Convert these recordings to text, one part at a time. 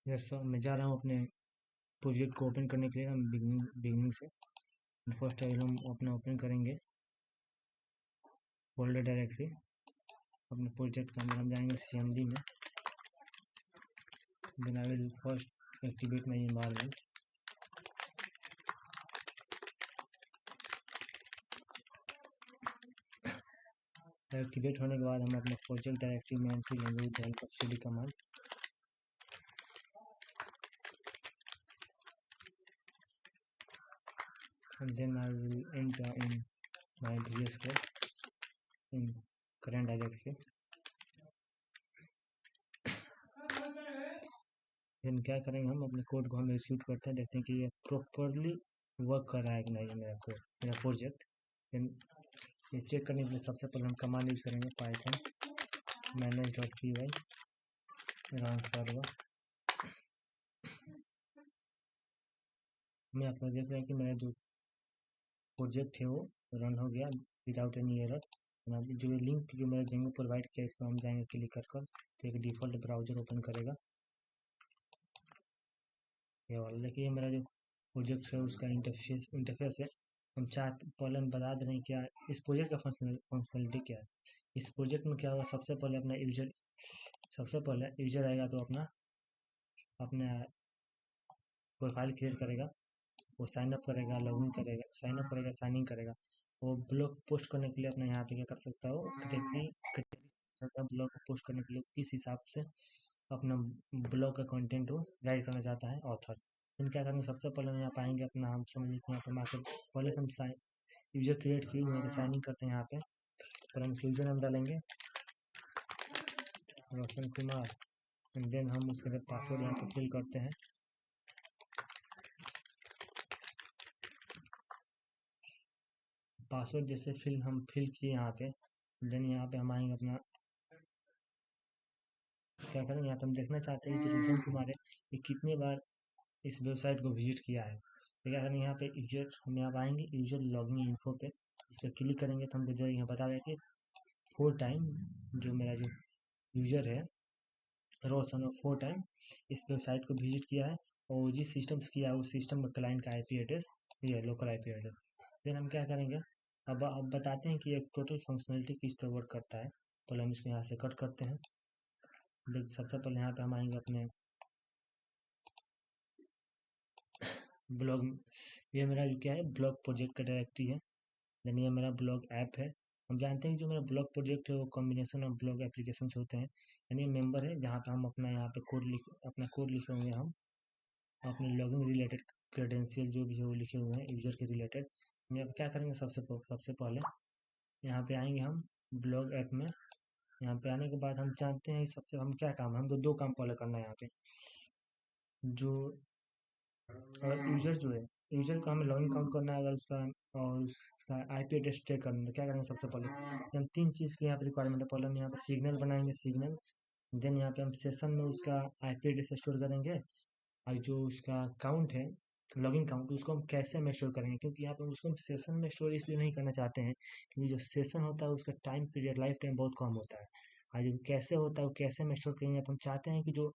Yes sir, मैं जा रहा हूँ अपने प्रोजेक्ट को ओपन करने के लिए। हम बिगिनिंग से फर्स्ट टाइम हम अपना ओपन करेंगे फोल्डर डायरेक्टरी। अपने प्रोजेक्ट के अंदर हम जाएंगे CMD में। Then I will first activate my environment. Activate होने के बाद हम अपने प्रोजेक्ट डायरेक्टरी में एंट्री लेंगे with help of CD command. and then I will enter in my VS Code in current directory. Then क्या करेंगे, हम अपने कोड को हम एग्जीक्यूट करते हैं, देखते हैं कि ये प्रॉपरली वर्क कर रहा है कि नहीं मेरा कोड, मेरा प्रोजेक्ट। देन ये चेक करने के लिए सबसे पहले हम कमांड यूज करेंगे पाइथन manage.py run server। मैं आपको देख रहे हैं कि मेरा जो प्रोजेक्ट है वो रन हो गया विदाउट एनी एरर। जो लिंक जो मेरा जेंगो प्रोवाइड किया इसको हम जाएंगे क्लिक कर तो एक डिफ़ॉल्ट ब्राउजर ओपन करेगा। ये वाला देखिए, ये मेरा जो प्रोजेक्ट है उसका इंटरफेस है। हम चाहते पहले हम बता दे रहे हैं क्या इस प्रोजेक्ट का फंक्शनलिटी क्या है। इस प्रोजेक्ट में क्या होगा, सबसे पहले अपना यूजर आएगा तो अपना प्रोफाइल क्रिएट करेगा, वो साइन अप करेगा, लॉगिन करेगा, साइन अप करेगा, साइन इन करेगा। वो ब्लॉग पोस्ट करने के लिए अपना यहाँ पे क्या कर सकता हो, कैटेगरी ब्लॉग को पोस्ट करने के लिए किस हिसाब से अपना ब्लॉग का कंटेंट वो राइट करना चाहता है ऑथर। फिर क्या करेंगे, सबसे पहले हम यहाँ पाएंगे अपना, हम समझिए कि यहाँ पे मार्केट पहले से हम यूजर क्रिएट किए हुए हैं तो साइन इन करते हैं। यहाँ पे पर हम यूजर नाम डालेंगे रोशन कुमार एंड देन हम उसके बाद पासवर्ड यहाँ पे फिल करते हैं। पासवर्ड जैसे हम फिल किए यहाँ पे, देन यहाँ पे हम आएंगे अपना क्या करेंगे, यहाँ पे हम देखना चाहते हैं कि जो रोशन कुमार है ये कितने बार इस वेबसाइट को विजिट किया है। तो क्या करेंगे, यहाँ पे यूजर हम यहाँ आएंगे यूजर लॉगिन इन्फो पे, इस पर क्लिक करेंगे तो हमको जो यहाँ बता दें कि 4 टाइम जो मेरा जो यूजर है रोशन 4 टाइम इस वेबसाइट को विजिट किया है, और जिस सिस्टम से किया है उस सिस्टम का क्लाइंट का IP एड्रेस ये लोकल IP एड्रेस। फिर हम क्या करेंगे, अब बताते हैं कि एक टोटल फंक्शनलिटी किस तरह वर्क करता है। पहले हम इसको यहाँ से कट करते हैं। देख सबसे पहले यहाँ पे हम आएंगे अपने ब्लॉग। ये मेरा क्या है, ब्लॉग प्रोजेक्ट का डायरेक्टरी है। देन ये मेरा ब्लॉग ऐप है। हम जानते हैं कि जो मेरा ब्लॉग प्रोजेक्ट है वो कॉम्बिनेशन ऑफ ब्लॉग एप्लीकेशन से होते हैं। यानी मेंबर है जहाँ पे हम अपना यहाँ पे अपना कोड लिखे हुए हैं, हम अपने लॉगिन रिलेटेड क्रेडेंशियल जो भी है वो लिखे हुए हैं यूजर के रिलेटेड। अब क्या करेंगे, सबसे पहले यहाँ पे आएंगे हम ब्लॉग ऐप में। यहाँ पे आने के बाद हम जानते हैं सबसे हम क्या काम है, हमको 2 काम पहले करना है यहाँ पे। जो यूजर जो है, यूजर को हमें लॉगिन काउंट करना है, अगर उसका और उसका IP एड्रेस चेक करना है तो क्या करेंगे, सबसे पहले हम 3 चीज़ की यहाँ पे रिक्वायरमेंट है। पहले हम यहाँ पे सिग्नल बनाएंगे, सिग्नल। देन यहाँ पे हम सेशन में उसका IP एड्रेस स्टोर करेंगे, और जो उसका काउंट है लॉगिन काउंट उसको हम कैसे में स्टोर करेंगे, क्योंकि यहाँ पर उसको हम सेशन में स्टोर इसलिए नहीं करना चाहते हैं क्योंकि जो सेशन होता है उसका टाइम पीरियड लाइफ टाइम बहुत कम होता है। और जो कैसे होता है वो कैसे में स्टोर करेंगे, तो हम चाहते हैं कि जो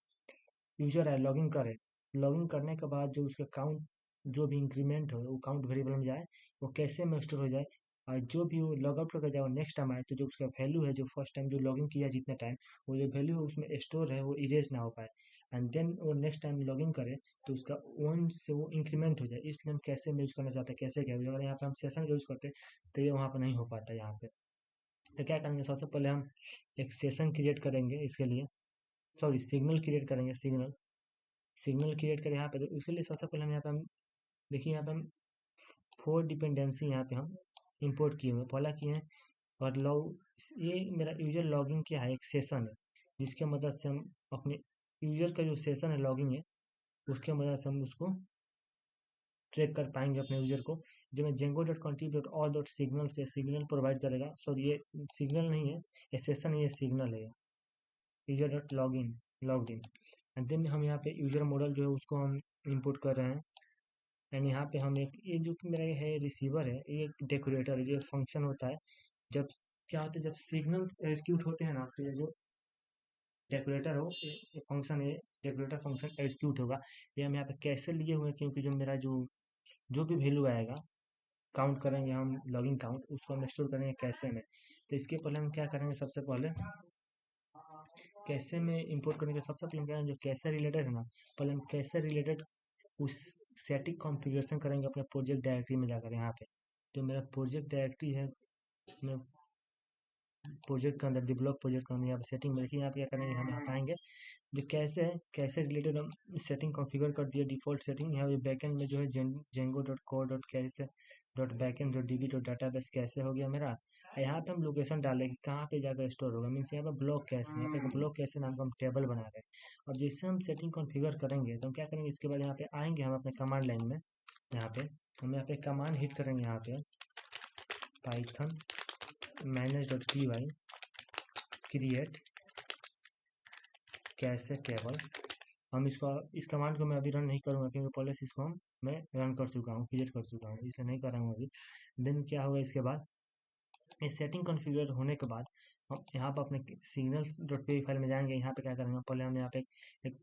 यूजर है लॉगिन करे, लॉगिन करने के बाद जो उसका काउंट जो भी इंक्रीमेंट हो वो काउंट वेरिएबल में जाए, वो कैसे में स्टोर हो जाए। और जो भी वो लॉग आउट करके जाए नेक्स्ट टाइम आए तो जो उसका वैल्यू है जो फर्स्ट टाइम जो लॉगिन किया जितना टाइम वो जो वैल्यू है उसमें स्टोर है वो इरेज ना हो पाए। एंड देन वो नेक्स्ट टाइम लॉगिन करे तो उसका 1 से वो इंक्रीमेंट हो जाए। इसलिए हम कैसे में यूज़ करना चाहते हैं, कैसे क्या अगर यहाँ पे हम सेशन का यूज़ करते हैं तो ये वहाँ पर नहीं हो पाता यहाँ पे। तो क्या करेंगे, सबसे पहले हम एक सेशन क्रिएट करेंगे इसके लिए, सॉरी सिग्नल क्रिएट करेंगे। सिग्नल क्रिएट करें यहाँ पे, तो उसके लिए सबसे पहले हम यहाँ पे हम देखिए यहाँ पे हम 4 डिपेंडेंसी यहाँ पे हम इंपोर्ट किए हुए पहला किए हैं। और ये मेरा यूजर लॉगिन किया है, एक सेशन है जिसके मदद से हम अपने यूजर का जो सेशन है लॉगिन है उसके मदद से हम उसको ट्रैक कर पाएंगे अपने यूजर को। जो मैं jengo.contrib.all.signal से सिग्नल प्रोवाइड करेगा, सॉरी ये सिग्नल नहीं है, ये सेशन है, ये सिग्नल है user dot login logged in. And then हम यहाँ पे यूजर मॉडल जो है उसको हम इंपोर्ट कर रहे हैं। एंड यहाँ पे हम एक ये जो कि मेरा ये है रिसीवर है, ये एक डेकोरेटर है, ये फंक्शन होता है जब क्या होता है जब सिग्नल्स एग्जीक्यूट होते हैं ना तो ये जो डेकोरेटर हो फंक्शन है, डेकोरेटर फंक्शन एग्जीक्यूट होगा। ये हम यहाँ पे कैसे लिए हुए हैं, क्योंकि जो मेरा जो भी वैल्यू आएगा काउंट करेंगे हम, लॉगिंग काउंट उसको हम स्टोर करेंगे कैसे में। तो इसके पहले हम क्या करेंगे, सबसे पहले कैसे में इंपोर्ट करने के सबसे पहले हम क्या करेंगे, जो कैसे रिलेटेड है ना, पहले हम कैसे रिलेटेड उस सेटिंग कॉन्फ़िगरेशन करेंगे अपने प्रोजेक्ट डायरेक्टरी में जाकर। यहाँ पे जो मेरा प्रोजेक्ट डायरेक्टरी है, मैं प्रोजेक्ट के अंदर डेवलप प्रोजेक्ट के अंदर यहाँ पे सेटिंग में देखिए, यहाँ पे क्या करेंगे, हम यहाँ पे आएंगे, जो कैसे है कैसे रिलेटेड हम सेटिंग कॉन्फ़िगर कर दिया, डिफ़ॉल्ट सेटिंग। यहाँ पे बैकएंड में जो है जेंगो डॉट कोर डॉट कैसे dot backend dot dB dot database कैसे हो गया मेरा। यहाँ पे हम लोकेशन डालें कि कहाँ पे जाकर स्टोर होगा, मीन्स यहाँ पे ब्लॉक कैसे, यहाँ पे ब्लॉक कैसे नाम का हम टेबल बना रहे हैं। और जैसे हम सेटिंग कॉन्फ़िगर करेंगे तो हम क्या करेंगे, इसके बाद यहाँ पे आएंगे हम अपने कमांड लाइन में, यहाँ पे हम यहाँ पे कमांड हिट करेंगे, यहाँ पे पाइथन manage.py क्रिएट कैसे टेबल। हम इसको इस कमांड को मैं अभी रन नहीं करूँगा, क्योंकि पहले से इसको मैं रन कर चुका हूँ, क्रिएट कर चुका हूँ, इसलिए नहीं कर रहा हूँ अभी। देन क्या होगा, इसके बाद ये सेटिंग कॉन्फ़िगर होने के बाद हम यहाँ पर अपने सिग्नल्स डॉट पी फाइल में जाएंगे। यहाँ पे क्या करेंगे, पहले हम यहाँ पे एक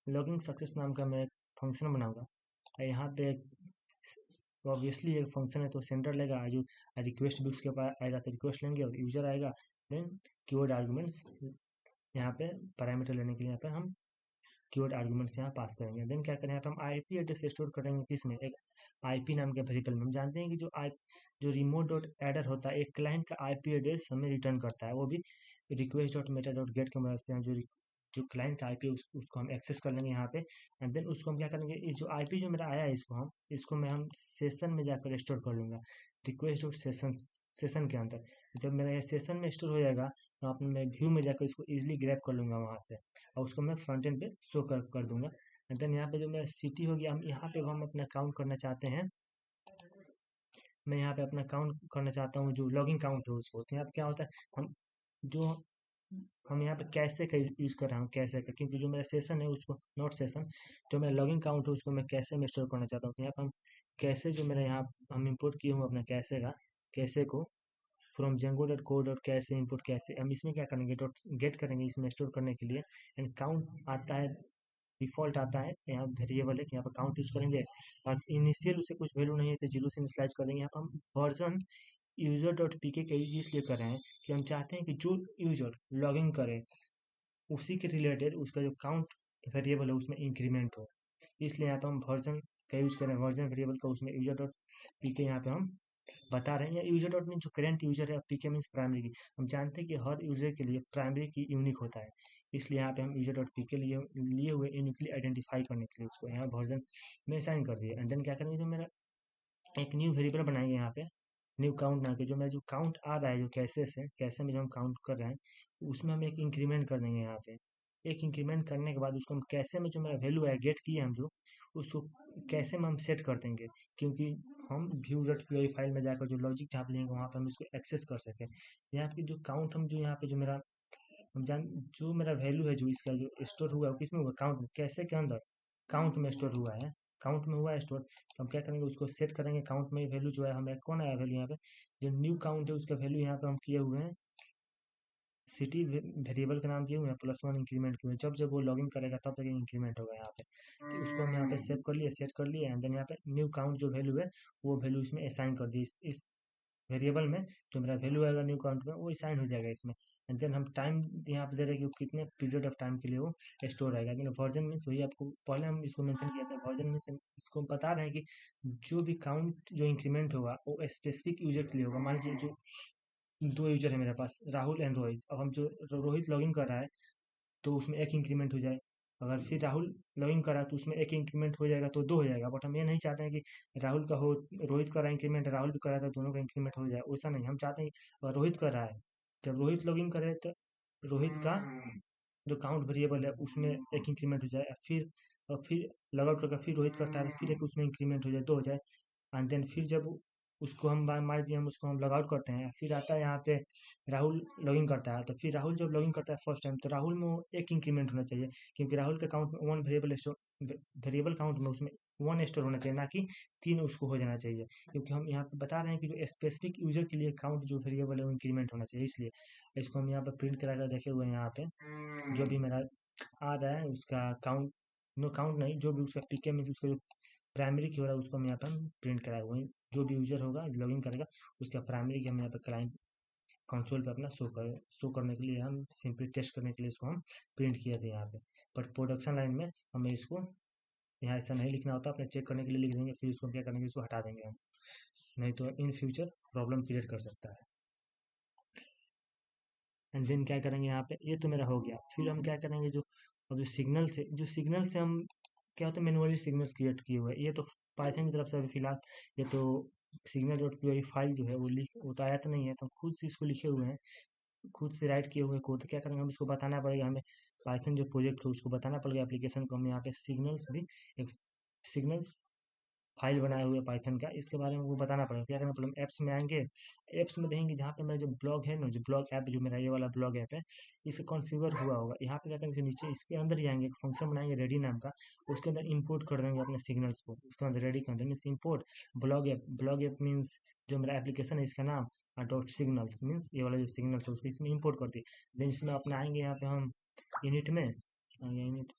लॉगिंग सक्सेस नाम का मैं एक फंक्शन बनाऊंगा। यहाँ पे तो ऑब्वियसली एक फंक्शन है तो सेंटर लेगा, जो रिक्वेस्ट भी उसके पास आएगा तो रिक्वेस्ट लेंगे, और यूजर आएगा। देन कीवर्ड आर्गुमेंट्स यहाँ पे पैरामीटर लेने के लिए यहाँ पे हम कीवर्ड आर्गुमेंट्स यहाँ पास करेंगे। देन क्या करें, यहाँ पे हम आईपी एड्रेस स्टोर करेंगे किसमें, एक आईपी नाम के वेरिएबल में। हम जानते हैं कि जो रिमोट डॉट एडर होता है, एक क्लाइंट का आईपी एड्रेस हमें रिटर्न करता है, वो भी request dot Meta dot gate की मदद से। हम जो क्लाइंट का आईपी उसको हम एक्सेस कर लेंगे यहाँ पे। एंड देन उसको हम क्या करेंगे, इस जो आईपी जो मेरा आया है इसको मैं सेशन में जाकर स्टोर कर लूँगा, रिक्वेस्ट डॉट सेशन के अंदर। जब मेरा ये सेशन में स्टोर हो जाएगा तो अपने मैं व्यू में जाकर इसको इजीली ग्रैब कर लूँगा वहाँ से, और उसको मैं फ्रंट एंड पे शो कर दूंगा। एंड देन यहाँ पे जो मेरा सिटी हो गया, हम यहाँ पे हम अपना काउंट करना चाहते हैं, मैं यहाँ पे अपना काउंट करना चाहता हूँ जो लॉगिंग काउंट है उसको। तो यहाँ पे क्या होता है, जो हम यहाँ पे कैसे का यूज़ कर रहा हूँ, कैसे का, क्योंकि जो मेरा सेशन है उसको नॉट सेशन, जो मेरा लॉगिंग काउंट है उसको मैं कैसे में स्टोर करना चाहता हूँ। तो यहाँ पे हम कैसे जो मेरा यहाँ हम इंपोर्ट किए हूँ अपना कैसे को from Django dot co dot कैसे इनपुट कैसे, हम इसमें क्या करेंगे, डॉट गेट करेंगे इसमें स्टोर करने के लिए। एंड काउंट आता है, डिफ़ॉल्ट आता है, यहाँ वेरिएबल है कि यहाँ पर काउंट यूज़ करेंगे, और इनिशियल उसे कुछ वैल्यू नहीं है तो जीरो से इनिशियलाइज करेंगे। यहाँ पर हम वर्जन यूजर डॉट पी के यूज इसलिए कर रहे हैं कि हम चाहते हैं कि जो यूजर लॉगिन करे उसी के रिलेटेड उसका जो काउंट वेरिएबल है उसमें इंक्रीमेंट हो, इसलिए यहाँ पे हम वर्जन का यूज करें, वर्जन वेरिएबल का उसमें यूजर डॉट पी के यहाँ पे हम बता रहे हैं। या यूजर डॉट मीन जो करेंट यूजर है, पी के मीन्स प्राइमरी की। हम जानते हैं कि हर यूजर के लिए प्राइमरी की यूनिक होता है, इसलिए यहाँ पे हम यूजर डॉट पी के लिए हुए यूनिकली आइडेंटिफाई करने के लिए उसको यहाँ वर्जन में असाइन कर दिए। एंड देन क्या करेंगे, जो मेरा एक न्यू वेरिएबल बनाएंगे यहाँ पे न्यू काउंट ना के, जो मेरा जो काउंट आ रहा है जो कैसे में जो हम काउंट कर रहे हैं उसमें हम एक इंक्रीमेंट कर देंगे यहाँ पे। एक इंक्रीमेंट करने के बाद उसको हम कैसे में जो मेरा वैल्यू है गेट किए हम जो उसको कैसे में हम सेट कर देंगे, क्योंकि हम व्यू डॉट पी फाइल में जाकर जो लॉजिक छाप लेंगे वहाँ पे हम इसको एक्सेस कर सकें। यहाँ पे जो काउंट हम जो यहाँ पे जो मेरा हम जान जो मेरा वैल्यू है जो इसका जो स्टोर हुआ है वो किसमें हुआ, काउंट में, कैसे के अंदर काउंट में स्टोर हुआ है, काउंट में हुआ है स्टोर। तो हम क्या करेंगे, उसको सेट करेंगे काउंट में वैल्यू जो है हमें कौन आया वैल्यू यहाँ पे, जो न्यू काउंट है उसका वैल्यू यहाँ पे हम किए हुए हैं सिटी वेरिएबल का नाम दिए हुए हैं +1 इंक्रीमेंट किए हुए हैं। जब जब वो लॉगिन करेगा तब तक इंक्रीमेंट होगा यहाँ पे। तो उसको हम यहाँ पे सेट कर लिए एंड देन यहाँ पे न्यू काउंट जो वैल्यू है वो वैल्यू इसमें असाइन कर दी, इस वेरिएबल में जो मेरा वैल्यू आएगा न्यू काउंट में वो असाइन हो जाएगा इसमें। एंड देन हम टाइम यहाँ पे दे रहे हैं कि वो कितने पीरियड ऑफ टाइम के लिए वो स्टोर रहेगा। लेकिन वर्जन मीन्स वही आपको पहले हम इसको मेंशन किया था, वर्जन मीन्स इसको हम बता रहे हैं कि जो भी काउंट जो इंक्रीमेंट होगा वो स्पेसिफिक यूजर के लिए होगा। मान लीजिए जो दो यूजर है मेरे पास, राहुल एंड रोहित, अब हम जो रोहित लॉगिन कर रहा है तो उसमें एक इंक्रीमेंट हो जाए, अगर फिर राहुल लॉगिन करा तो उसमें एक इंक्रीमेंट हो जाएगा तो दो हो जाएगा। बट हम ये नहीं चाहते हैं कि राहुल का हो रोहित का रहा इंक्रीमेंट, राहुल भी कर रहा था, दोनों का इंक्रीमेंट हो जाए, वैसा नहीं। हम चाहते हैं कि अगर रोहित कर रहा है, जब रोहित लॉगिन करे तो रोहित का जो काउंट वेरिएबल है उसमें एक इंक्रीमेंट हो जाए, फिर लॉग आउट करके फिर रोहित करता है तो फिर एक उसमें इंक्रीमेंट हो जाए, दो हो जाए। एंड देन फिर जब उसको हम मान लीजिए हम उसको हम लॉग आउट करते हैं, फिर आता है यहाँ पे राहुल लॉगिन करता है, तो फिर राहुल जब लॉगिन करता है फर्स्ट टाइम, तो राहुल में वो एक इंक्रीमेंट होना चाहिए, क्योंकि राहुल के अकाउंट में one variable store, variable count में उसमें वन स्टोर होना चाहिए, ना कि तीन उसको हो जाना चाहिए, क्योंकि हम यहाँ पे बता रहे हैं कि जो स्पेसिफिक यूजर के लिए काउंट जो वेरिएबल है वो इंक्रीमेंट होना चाहिए, इसलिए इसको हम यहाँ पे प्रिंट करा कर देखे हुए हैं। यहाँ पे जो भी मेरा आ रहा है उसका काउंट, नो काउंट नहीं, जो भी उसका पीके मीन्स उसका जो प्राइमरी की हो रहा है उसको हम यहाँ पे हम प्रिंट कराए हुए हैं। जो भी यूजर होगा लॉगिन करेगा उसका प्राइमरी की हम यहाँ पे क्लाइंट कंसोल पे अपना शो करने के लिए, हम सिंपली टेस्ट करने के लिए इसको हम प्रिंट किए थे यहाँ पे। बट प्रोडक्शन लाइन में हमें इसको यहाँ ऐसा नहीं लिखना होता, अपने चेक करने के लिए लिख देंगे, फिर इसको क्या करेंगे, इसको हटा देंगे हम, नहीं तो इन फ्यूचर प्रॉब्लम क्रिएट कर सकता है। एंड देन क्या करेंगे यहाँ पे, ये तो मेरा हो गया, फिर हम क्या करेंगे, जो अब जो सिग्नल से हम क्या होता है मैनुअली सिग्नल्स क्रिएट किए हुए हैं, ये तो पाइथन की तरफ से अभी फिलहाल ये तो सिग्नल डॉट पी फाइल जो है वो तो आया तो नहीं है, तो खुद से इसको लिखे हुए हैं, खुद से राइट किए हुए कोड। तो क्या करेंगे, हम इसको बताना पड़ेगा, हमें पाइथन जो प्रोजेक्ट है उसको बताना पड़ेगा एप्लीकेशन को, हम यहाँ पे सिग्नल्स भी एक सिग्नल्स फाइल बनाए हुए पाइथन का, इसके बारे में वो बताना पड़ेगा। क्या करना पड़ेगा, ऐप्स में आएंगे, ऐप्स में देखेंगे जहाँ पे मेरा जो ब्लॉग है ना, जो ब्लॉग ऐप जो मेरा ये वाला ब्लॉग ऐप है, इसका कॉन्फ़िगर हुआ होगा, यहाँ पे क्या करेंगे, नीचे इसके अंदर ही आएंगे, एक फंक्शन बनाएंगे रेडी नाम का, उसके अंदर इंपोर्ट कर देंगे अपने सिग्नल्स को, उसके अंदर रेडी के अंदर means import blog app means जो मेरा एप्लीकेशन है इसका नाम, और डॉट सिग्नल्स मीन्स ये वाला जो सिग्नल्स है उसको इसमें इंपोर्ट कर दिए। देन इसमें अपने आएंगे यहाँ पे हम इनिट में, इनिट,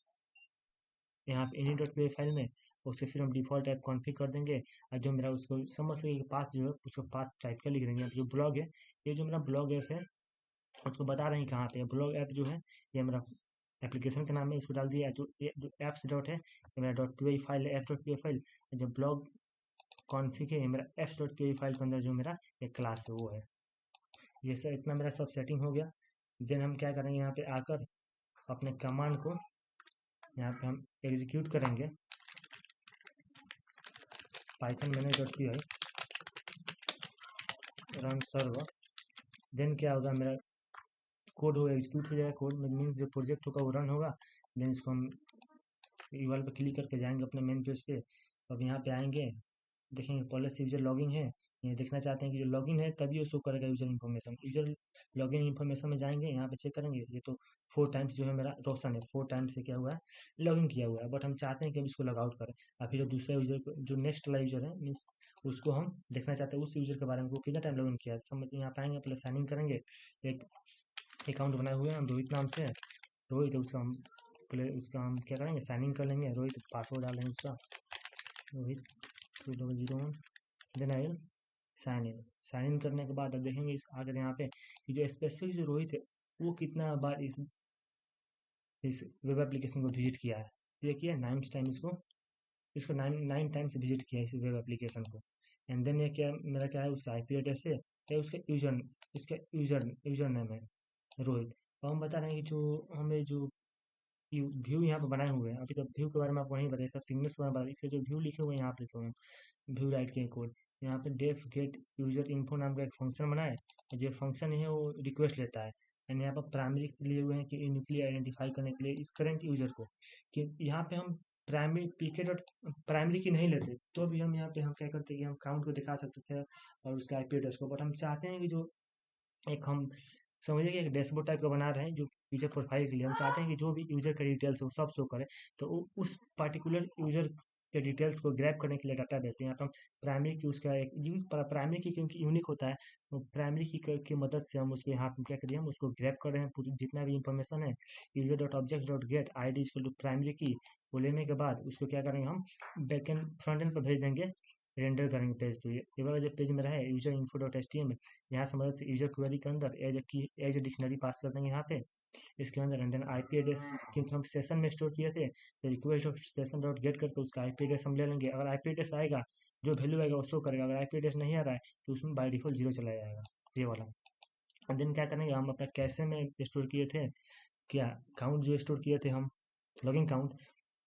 यहाँ पे init डॉट पी फाइल में, उसके फिर हम डिफ़ॉल्ट टाइप कॉन्फ़िग कर देंगे, और जो मेरा उसको समझ सके पाथ जो है उसको पाथ टाइप का लिख देंगे। जो ब्लॉग है, ये जो मेरा ब्लॉग ऐप है उसको बता रहे हैं कहाँ पे है ब्लॉग ऐप जो है, ये मेरा एप्लीकेशन का नाम है, इसको डाल दिया। जो एप्स डॉट है ये मेरा डॉट पी फाइल है, एप्स डॉट पी फाइल। जो ब्लॉग कॉन्फ़िग है ये मेरा एप्स डॉट पी फाइल के अंदर जो मेरा एक क्लास है वो है। ये सब इतना मेरा सब सेटिंग हो गया। देन हम क्या करेंगे, यहाँ पे आकर अपने कमांड को यहाँ पे हम एग्जीक्यूट करेंगे, Python manage dot P Y run server. Then क्या होगा, मेरा कोड हो एग्जीक्यूट हो जाएगा, कोड में मीन्स जो प्रोजेक्ट होगा वो रन होगा। देन इसको हम यूआरएल पे क्लिक करके जाएंगे अपने मेन पेज पे, अब यहाँ पे आएंगे, देखेंगे पहले से यूजर लॉगिन है, ये देखना चाहते हैं कि जो लॉगिन है तभी वो शो करेगा user information. User login information में जाएंगे, यहाँ पे चेक करेंगे, ये तो 4 टाइम्स जो है मेरा रोशन है, 4 टाइम्स से क्या हुआ है, लॉगिन किया हुआ है, बट हम चाहते हैं कि अब इसको लॉग आउट करें। और फिर जो दूसरा यूजर जो नेक्स्ट वाला यूजर है मीन्स उसको हम देखना चाहते हैं उस यूजर के बारे में, वो कितना टाइम लॉगिन किया है। समझ यहाँ पे आएंगे, पहले साइन इन करेंगे, एक अकाउंट बनाए हुए हैं हम रोहित नाम से, रोहित है उसका, हम पहले उसका हम क्या करेंगे, साइन इन कर लेंगे, रोहित पासवर्ड डालेंगे उसका, Rohit 2001। Then I sign in करने के बाद अब देखेंगे इस आगे यहाँ पे कि जो स्पेसिफिक जो रोहित है वो कितना बार इस वेब एप्लीकेशन को विजिट किया है। ये किया 9 टाइम, इसको इसको 9 टाइम्स विजिट किया है इस वेब एप्लीकेशन को। एंड देन ये क्या मेरा क्या है, उसका आईपी एड्रेस है, या उसका यूजर नेम है रोहित। और हम बता रहे हैं कि जो हमें जो व्यू यहाँ पे बनाए हुए हैं, अभी तो व्यू के बारे में आपको नहीं बताया, सब सिग्नल्स के बारे में बताया, इससे जो व्यू लिखे हुए हैं यहाँ पे लिखे हुए हैं व्यू राइट के कोड, यहाँ पे डेफ गेट यूजर इन्फो नाम का एक फंक्शन बनाए, जो फंक्शन है वो रिक्वेस्ट लेता है। एंड यहाँ पर प्राइमरी लिए हुए हैं कि यूनिकली आइडेंटिफाई करने के लिए इस करंट यूजर को, कि यहाँ पे हम प्राइमरी पीके डॉट प्राइमरी की नहीं लेते, तो भी हम यहाँ पे हम क्या करते हैं कि हम काउंट को दिखा सकते थे और उसका आईपी एड्रेस को, बट हम चाहते हैं कि जो एक हम समझिए कि एक डैशबोर्ड टाइप का बना रहे हैं जो यूजर प्रोफाइल के लिए, हम चाहते हैं कि जो भी यूजर का डिटेल्स है वो सब शो करे, तो उस पर्टिकुलर यूजर के डिटेल्स को ग्रैब करने के लिए डाटा बेस है। यहाँ पर हम प्राइमरी की उसका एक यूज प्राइमरी की क्योंकि यूनिक होता है, तो प्राइमरी की मदद से हम उसको यहाँ पे क्या करिए, हम उसको ग्रैब कर रहे हैं पूरी जितना भी इंफॉर्मेशन है, user dot object dot gate I D इसको प्राइमरी की, वो लेने के बाद उसको क्या करेंगे, हम बैकएंड फ्रंट एंड पर भेज देंगे, रेंडर करेंगे पेज। तो ये वाला जो पेज मेरा है user info dot H T M, यहाँ से मदद से यूजर क्वेरी के अंदर एज ए डिक्शनरी पास कर देंगे यहाँ पे इसके अंदर। एंड देन आईपी एड्रेस क्योंकि हम सेशन में स्टोर किए थे, तो request of session dot gate करके उसका आईपी एड्रेस हम ले लेंगे। अगर आईपी एड्रेस आएगा जो वैल्यू आएगा वो शो करेगा, अगर आईपी एड्रेस नहीं आ रहा है तो उसमें बाय डिफॉल्ट जीरो चला जाएगा, ये वाला। एंड देन क्या करेंगे, हम अपना कैसे में स्टोर किए थे, क्या काउंट जो स्टोर किए थे हम, लॉगिन काउंट,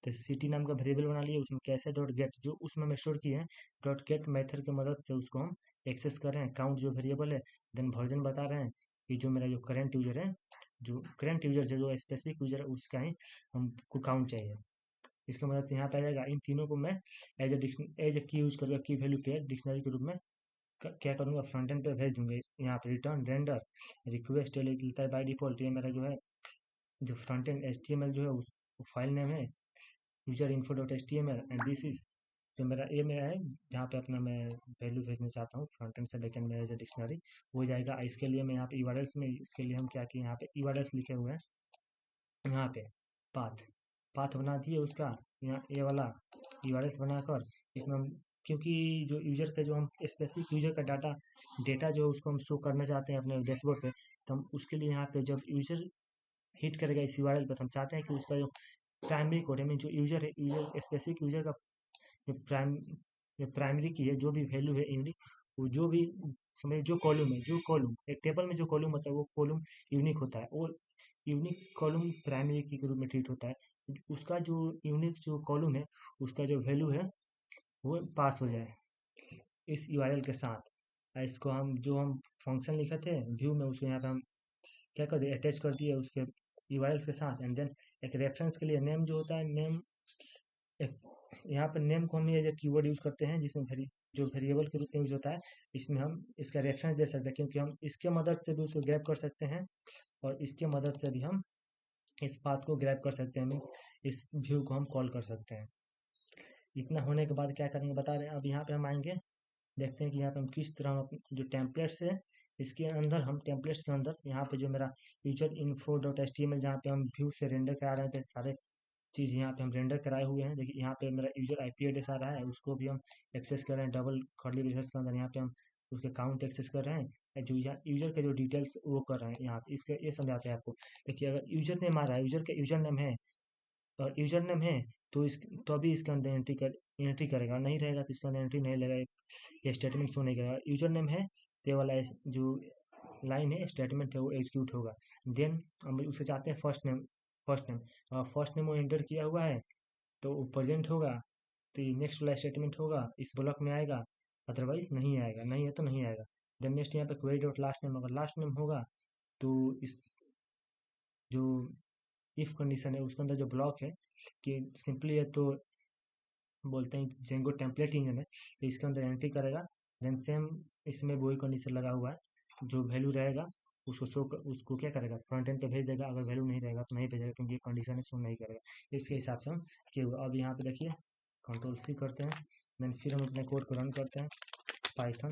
तो सिटी नाम का वेरिएबल बना लिए, उसमें कैसे डॉट गेट जो उसमें हम स्टोर किए हैं, डॉट गेट मेथड की मदद से उसको हम एक्सेस कर रहे हैं, काउंट जो वेरिएबल है। देन वर्जन बता रहे हैं कि जो मेरा जो करंट यूजर है, जो करंट यूजर जो स्पेसिफिक यूजर है उसका ही हमको काउंट चाहिए। इसकी मदद से यहाँ पे आ जाएगा, इन तीनों को मैं एज ए की यूज करूँगा, की वैल्यू पेयर डिक्शनरी के रूप में क्या करूँगा, फ्रंट एंड पे भेज दूंगा। यहाँ पे रिटर्न रेंडर रिक्वेस्ट लिखता है बाय डिफॉल्ट। ये मेरा जो है जो फ्रंट एंड HTML जो है उस फाइल नेम है user info dot HTML and this is जो मेरा ये मेरा है जहाँ पे अपना मैं वैल्यू भेजना चाहता हूँ फ्रंट एंड से बैकएंड में एज ए डिक्शनरी हो जाएगा। इसके लिए मैं यहाँ पे यूआरएल्स में इसके लिए हम क्या किए, यहाँ पे यूआरएल्स लिखे हुए हैं। यहाँ पे पाथ पाथ बना दिए उसका, यहाँ ये वाला यूआरएल्स बनाकर इसमें हम, क्योंकि जो यूजर का जो हम स्पेसिफिक यूजर का डाटा डेटा जो उसको हम शो करना चाहते हैं अपने डैशबोर्ड पे, तो हम उसके लिए यहाँ पे जब यूजर हिट करेगा इस यूआरएल पर, तो हम चाहते हैं कि उसका जो प्राइमरी कोड है, मीन जो यूजर है, यूजर स्पेसिफिक यूजर का जो प्राइमरी की है जो भी वैल्यू है यूनिक, वो जो भी समझ जो कॉलम है, जो कॉलम एक टेबल में जो कॉलम होता है वो कॉलम यूनिक होता है, वो यूनिक कॉलम प्राइमरी की के रूप में ट्रीट होता है। उसका जो यूनिक जो कॉलम है उसका जो वैल्यू है वो पास हो जाए इस यूआरएल के साथ। इसको हम जो हम फंक्शन लिखे थे व्यू में उसको यहाँ पे हम क्या कर दिए, अटैच कर दिए उसके यूआरएल्स के साथ। एंड देन एक रेफरेंस के लिए नेम जो होता है, नेम एक यहाँ पर नेम को हम एज ए कीवर्ड यूज करते हैं जिसमें जो वेरिएबल के रूप में यूज होता है। इसमें हम इसका रेफरेंस दे सकते हैं क्योंकि हम इसके मदद से भी उसको ग्रैब कर सकते हैं और इसके मदद से भी हम इस पाथ को ग्रैब कर सकते हैं, मीन्स इस व्यू को हम कॉल कर सकते हैं। इतना होने के बाद क्या करेंगे बता रहे हैं। अब यहाँ पे हम आएंगे, देखते हैं कि यहाँ पे हम किस तरह हम जो टेम्पलेट्स है इसके अंदर, हम टेम्पलेट्स के अंदर यहाँ पे जो मेरा यूजर इन्फो डॉट HTML जहाँ पे हम व्यू से रेंडर करा रहे थे सारे चीज़ यहाँ पे हम रेंडर कराए हुए हैं। देखिए यहाँ पे मेरा यूजर IP एड्रेस आ रहा है, उसको भी हम एक्सेस कर रहे हैं डबल कर्ली ब्रेसेस के अंदर। यहाँ पे हम उसके काउंट एक्सेस कर रहे हैं, जो यूजर के जो डिटेल्स वो कर रहे हैं यहाँ पे। इसके ये समझाते हैं आपको। देखिए अगर यूजर नेम आ रहा है, यूजर का यूजर नेम है और यूजर नेम है तो इस तो अभी इसके अंदर एंट्री करेगा, नहीं रहेगा तो इसके अंदर एंट्री नहीं लगेगा, ये स्टेटमेंट शो नहीं करेगा। यूजर नेम है तो ये वाला जो लाइन है स्टेटमेंट है वो एग्जीक्यूट होगा। देन हम उसे चाहते हैं फर्स्ट नेम फर्स्ट नेम वो एंटर किया हुआ है तो वो प्रेजेंट होगा, तो ये नेक्स्ट वाला स्टेटमेंट होगा इस ब्लॉक में आएगा, अदरवाइज नहीं आएगा, नहीं है तो नहीं आएगा। देन नेक्स्ट यहाँ पे क्वेरी डॉट लास्ट नेम, अगर लास्ट नेम होगा तो इस जो इफ कंडीशन है उसके अंदर जो ब्लॉक है कि सिंपली है तो बोलते हैं जेंगो टेम्पलेट इंजन है तो इसके अंदर एंट्री करेगा। देन सेम इसमें वही कंडीशन लगा हुआ है, जो वैल्यू रहेगा उसको उसको क्या करेगा फ्रंट एंड पे भेज देगा, अगर वैल्यू नहीं रहेगा तो नहीं भेजेगा क्योंकि कंडीशन है शो नहीं करेगा। इसके हिसाब से हम किए हुआ। अब यहाँ पे देखिए Ctrl+C करते हैं, देन फिर हम अपने कोड को रन करते हैं। Python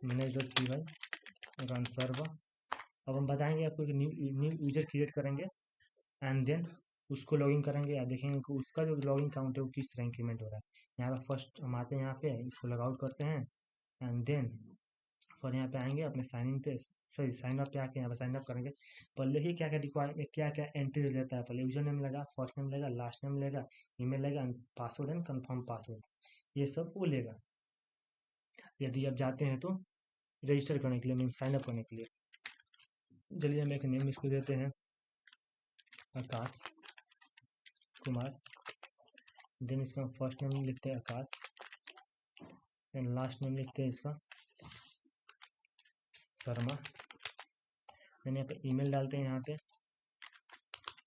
manage.py run server. अब हम बताएंगे आपको कि न्यू यूजर क्रिएट करेंगे एंड देन उसको लॉगिन करेंगे या देखेंगे कि उसका जो लॉगिन काउंट है वो किस तरह इंक्रीमेंट हो रहा है। यहाँ पे फर्स्ट हम आते हैं, यहाँ पे इसको लॉग आउट करते हैं एंड देन फिर यहाँ पे आएंगे अपने साइन इन पे, सॉरी साइन अप पे आके यहाँ पे साइन अप करेंगे। पहले ही क्या क्या रिक्वायरमेंट क्या क्या एंट्रीज लेता है, पहले यूजर नेम लेगा, फर्स्ट नेम लेगा, लास्ट नेम लेगा, ईमेल लेगा and password and confirm password, ये सब वो लेगा। यदि आप जाते हैं तो रजिस्टर करने के लिए, मीन साइन अप करने के लिए, चलिए हम एक नेम इसको देते हैं आकाश कुमार। देन इसका फर्स्ट नेम लिखते हैं आकाश, देन लास्ट नेम लिखते हैं इसका शर्मा। देन यहाँ पे ईमेल डालते हैं, यहाँ पे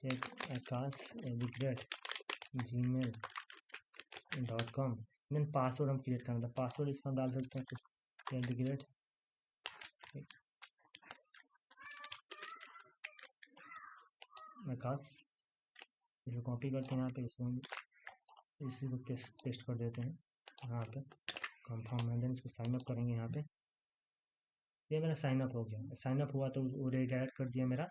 एक akash@gmail.com। देन पासवर्ड हम क्रिएट करना था, पासवर्ड इसका हम डाल सकते हैं कुछ आकाश। इसे कॉपी करते हैं, यहाँ पे इसको हम इसी को पेस्ट कर देते हैं यहाँ पे कंफर्म है। देन इसको साइन अप करेंगे यहाँ पे। ये मेरा साइन अप हो गया, साइन अप हुआ तो वो रिडायरेक्ट कर दिया मेरा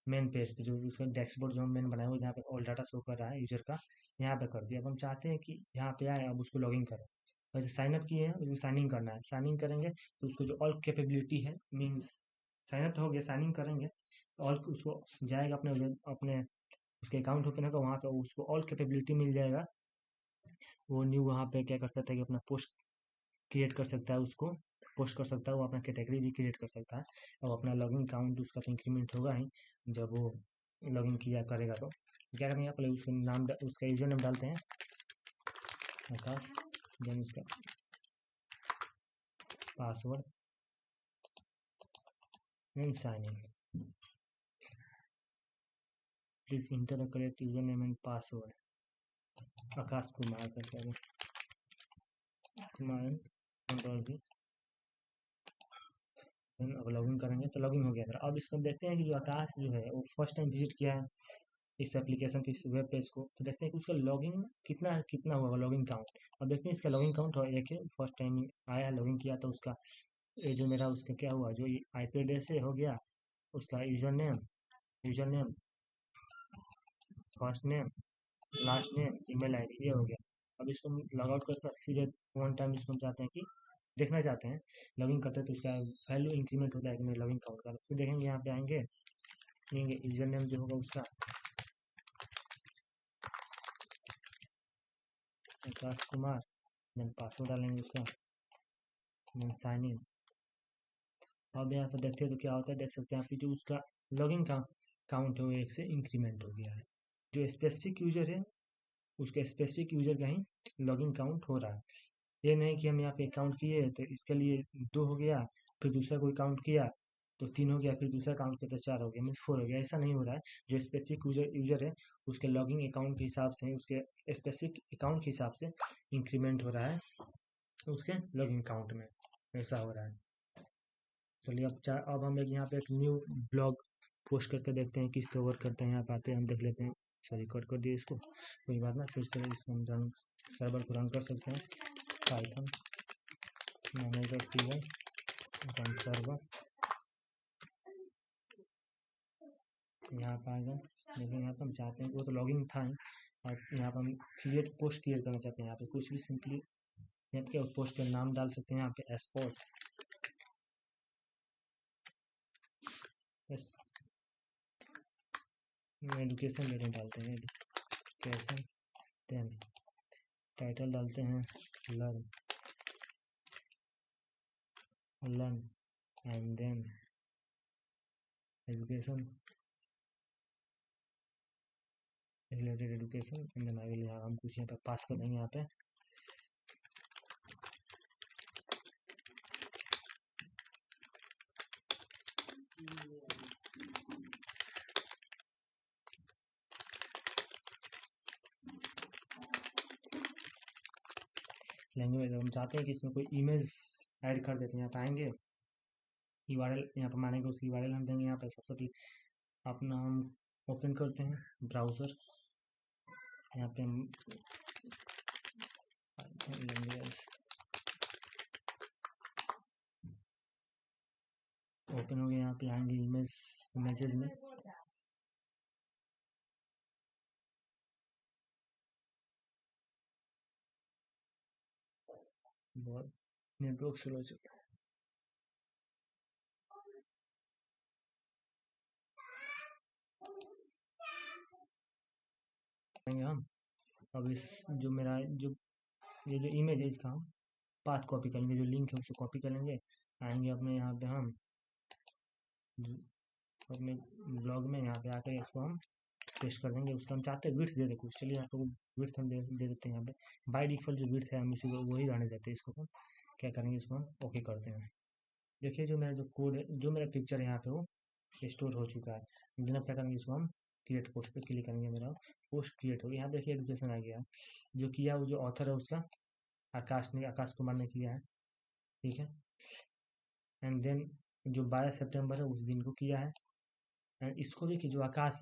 मेन पेज पे, जो उसका डैशबोर्ड जो हम मैंने बनाया हुआ जहाँ पे ऑल डाटा शो कर रहा है यूजर का, यहाँ पे कर दिया। अब हम चाहते हैं कि यहाँ पे आए, अब उसको लॉगिन करें। वैसे साइन अप किए हैं उसको साइन इन करना है, साइन इन करेंगे तो उसको जो ऑल कैपेबिलिटी है, मीन्स साइन अप तो हो गया, साइन इन करेंगे और उसको जाएगा अपने अपने उसके अकाउंट ओपन होगा, वहाँ पे उसको ऑल कैपेबिलिटी मिल जाएगा। वो न्यू वहाँ पे क्या कर सकता है कि अपना पोस्ट क्रिएट कर सकता है, उसको पोस्ट कर सकता है, वो अपना कैटेगरी भी क्रिएट कर सकता है और अपना लॉगिन काउंट उसका तो इंक्रीमेंट होगा ही जब वो लॉगिन किया करेगा। तो क्या करेंगे, पहले उसका नाम उसका यूजर नेम डालते हैं आकाश, देन उसका password, then sign in. Please enter the correct user name and password. Akash Kumar का राजकुमार कंट्रोल भी। अब लॉगिन करेंगे तो लॉगिन हो गया मेरा। अब इसको देखते हैं कि जो आकाश जो है वो फर्स्ट टाइम विजिट किया है इस एप्लीकेशन की, इस वेब पेज को, तो देखते हैं कि उसका लॉगिन कितना कितना हुआ लॉगिन काउंट। अब देखते हैं इसका लॉगिन काउंट और एक फर्स्ट टाइम आया लॉगिन किया तो उसका ये जो मेरा उसका क्या हुआ, जो आईपी एड्रेस से हो गया, उसका user name first name last name email ID ये हो गया। अब इसको हम लॉग आउट करके फिर एक वन टाइम इसको हम चाहते हैं कि देखना चाहते हैं, लॉगिन करते हैं तो उसका वैल्यू इंक्रीमेंट होता है कि नहीं लॉगिन काउंट का। फिर देखेंगे यहाँ पे आएंगे, यूजर नेम जो होगा उसका आकाश कुमार, देन पासवर्ड डालेंगे उसका, देन साइन इन। अब यहाँ पर देखते हैं तो क्या होता है, देख सकते हैं आप कि जो उसका लॉगिन काउंट है वो एक से इंक्रीमेंट हो गया है। जो स्पेसिफिक यूजर है उसके स्पेसिफिक यूजर का ही लॉगिन काउंट हो रहा है। ये नहीं कि हम यहाँ पे काउंट किए तो इसके लिए 2 हो गया, फिर दूसरा कोई काउंट किया तो 3 हो गया, फिर दूसरा काउंट किया तो 4 हो गया, मीन्स 4 हो गया, ऐसा नहीं हो रहा है। जो स्पेसिफिक यूजर है उसके लॉगिंग अकाउंट के हिसाब से, उसके स्पेसिफिक अकाउंट के हिसाब से इंक्रीमेंट हो रहा है उसके लॉगिंग काउंट में, ऐसा हो रहा है। चलिए अब हम एक यहाँ पे एक न्यू ब्लॉग पोस्ट करके देखते हैं किस तरह वर्क करते हैं। यहाँ पे आते हैं, हम देख लेते हैं। सॉरी, कट कर दिए इसको, कोई बात ना, फिर से इसको हम रन सर्वर को रन कर सकते हैं। Python manager T run server, यहाँ पे आ गए। लेकिन यहाँ पे हम चाहते हैं कि वो तो लॉगिन था ही, और यहाँ पे हम पोस्ट क्रिएट करना चाहते हैं। यहाँ पे कुछ भी सिंपली यहाँ पे पोस्ट का नाम डाल सकते हैं, यहाँ पे स्पॉट एजुकेशन लेने डालते हैं, एजुकेशन, देन टाइटल डालते हैं learn learn and then education related education, and then I will, यहाँ हम कुछ यहाँ पे पास कर देंगे यहाँ पे। लैंग्वेज हम चाहते हैं कि इसमें कोई इमेज ऐड कर देते हैं। यहाँ पे आएंगे, यूआरएल यहाँ पे मानेंगे, उसकी यूआरएल हम देंगे। यहाँ पे सबसे पहले अपना हम ओपन करते हैं ब्राउज़र, यहाँ पे हम लैंग्वेज ओपन हो गया। यहाँ पे आएंगे इमेजेस में, बहुत नेटवर्क स्लो चल रहा है हम। अब इस जो मेरा जो ये जो इमेज है इसका हम पाथ कॉपी करेंगे, जो लिंक है उसको कॉपी करेंगे। आएंगे अपने यहाँ पे हम अपने ब्लॉग में, यहाँ पे आकर इसको हम पेस्ट कर देंगे। उसका हम चाहते हैं विड्थ दे दे कुछ, चलिए यहाँ पे विड्थ हम दे देते हैं। यहाँ पे बाय डिफॉल्ट जो विड्थ है हम इसी को वही रहने देते हैं। इसको हम क्या करेंगे, इसको हम ओके करते हैं। देखिए जो मेरा जो कोड है, जो मेरा पिक्चर है यहाँ पे वो स्टोर हो चुका है। लेकिन अब क्या करेंगे, इसको हम क्रिएट पोस्ट पे क्लिक करेंगे, मेरा पोस्ट क्रिएट हो गया। यहाँ देखिए एजुकेशन आ गया, जो किया वो जो ऑथर है उसका आकाश कुमार ने किया है, ठीक है। एंड देन जो 12 सितंबर है उस दिन को किया है। एंड इसको देखिए जो आकाश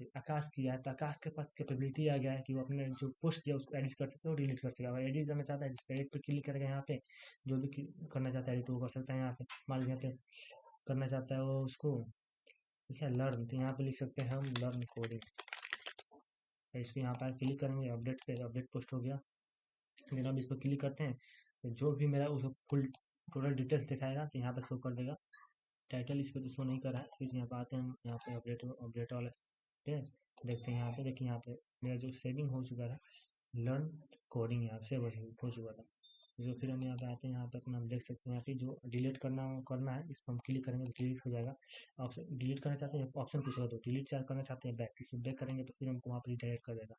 किया है, तो आकाश के पास कैपेबिलिटी आ गया है कि वो अपने जो पोस्ट किया उसको एडिट कर सकते हैं और डिलीट कर सकता है। अगर एडिट करना चाहता है जिस एडिट पे क्लिक करेगा यहाँ पे, जो भी करना चाहता है एडिट वो कर सकता है। यहाँ पे मान लीजिए यहाँ पे करना चाहता है वो उसको, ठीक है, लर्न, तो यहाँ पे लिख सकते हैं हम लर्न कोडिंग। इसको यहाँ पर क्लिक करेंगे अपडेट पे, अपडेट पोस्ट हो गया। फिर हम इस पर क्लिक करते हैं तो जो भी मेरा उसको फुल टोटल डिटेल्स दिखाएगा, तो यहाँ पे शो कर देगा। टाइटल इस पे तो शो नहीं कर रहा है, फिर यहाँ पे आते हैं हम, यहाँ पे अपडेट वाला पे देखते हैं। यहाँ पे देखिए, यहाँ पे मेरा जो सेविंग हो चुका है लर्न कोडिंग, यहाँ से हो चुका था। जो फिर हम यहाँ पे आते हैं, यहाँ पे अपना हम देख सकते हैं यहाँ पे जो डिलीट करना है, इस पर हम क्लिक करेंगे तो डिलीट हो जाएगा। ऑप्शन डिलीट करना चाहते हैं, ऑप्शन पूछेगा तो डिलीट चार्ज करना चाहते हैं बैक, इसको बैक करेंगे तो फिर हमको वहाँ पर रिडायरेक्ट कर देगा।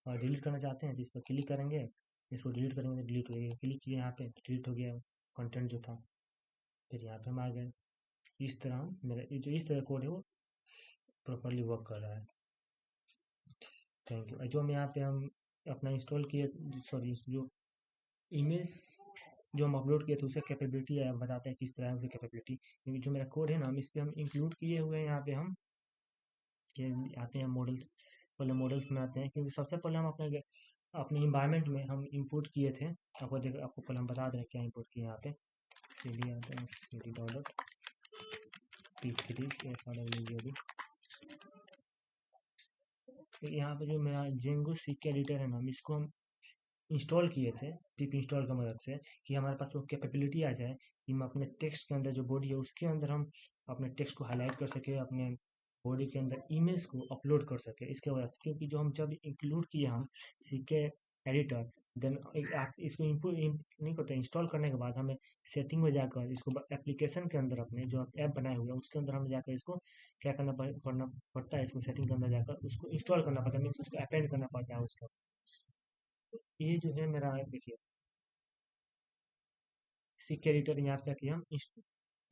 और डिलीट करना चाहते हैं तो इस पर क्लिक करेंगे, इसको डिलीट करेंगे तो डिलीट हो गया। क्लिक किया यहाँ पे डिलीट हो गया कंटेंट जो था। फिर यहाँ पे हम आ गए। इस तरह मेरा ये जो इस तरह कोड है वो प्रॉपरली वर्क कर रहा है। Thank you. जो हम यहाँ पे हम अपना इंस्टॉल किए, सॉरी, जो इमेज जो हम अपलोड किए थे उससे कैपेबिलिटी है, बताते हैं किस तरह है उसकी कैपेबिलिटी, क्योंकि जो मेरा कोड है ना हम इस पे हम इंक्लूड किए हुए हैं यहाँ पे हम के आते हैं मॉडल्स। पहले मॉडल्स में आते हैं, क्योंकि सबसे पहले हम अपने अपने इन्वायरमेंट में हम इंपोर्ट किए थे। आपको पहले हम बता दें क्या इंपोर्ट किए यहाँ पे। सी डी आते हैं, C D dollar P three से जो भी, तो यहाँ पे जो मेरा जेंगो सीके एडिटर है ना, हम इसको हम इंस्टॉल किए थे पिप इंस्टॉल की मदद से, कि हमारे पास वो कैपेबिलिटी आ जाए कि हम अपने टेक्स्ट के अंदर जो बॉडी है उसके अंदर हम अपने टेक्स्ट को हाईलाइट कर सके, अपने बॉडी के अंदर इमेज को अपलोड कर सके इसके वजह से। क्योंकि जो हम जब इंक्लूड किए हम सीके एडिटर, देन इसको नहीं करते, इंस्टॉल करने के बाद हमें सेटिंग में जाकर इसको एप्लीकेशन के अंदर अपने जो ऐप बनाए हुए हैं उसके अंदर हमें जाकर इसको क्या पड़ना पड़ता है, इसको सेटिंग के अंदर जाकर उसको इंस्टॉल करना पड़ता है, मीन्स उसको अपेंड करना पड़ता है उसका। ये जो है मेरा, देखिए सीके एडिटर यहाँ पे आके हम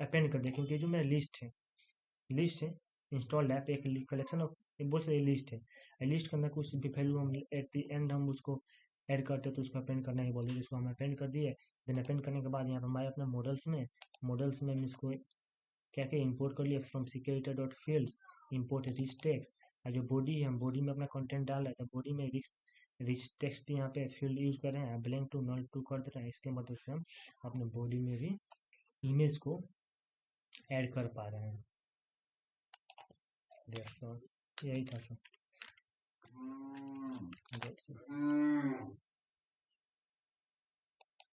अपेंड कर दें, क्योंकि जो मेरा लिस्ट है इंस्टॉल्ड ऐप, एक कलेक्शन ऑफ बोल सकते लिस्ट है। लिस्ट के अंदर कुछ भी वैल्यू हम एट द एंड हम उसको ऐड करते हैं, तो उसको अपेंड करने के बोलते हैं, जिसको हम अपेंड कर दिए। देन अपेंड करने के बाद यहाँ पे हमारे अपने मॉडल्स में हम इसको क्या क्या इंपोर्ट कर लिए from security dot fields, import rich text. और जो बॉडी है हम बॉडी में अपना कंटेंट डाल रहे हैं, तो बॉडी में रिच टेक्स्ट यहाँ पे फील्ड यूज कर रहे हैं, ब्लैंक टू नल टू कर दे रहे हैं। इसके मदद से हम अपने बॉडी में भी इमेज को ऐड कर पा रहे हैं। यही था सर।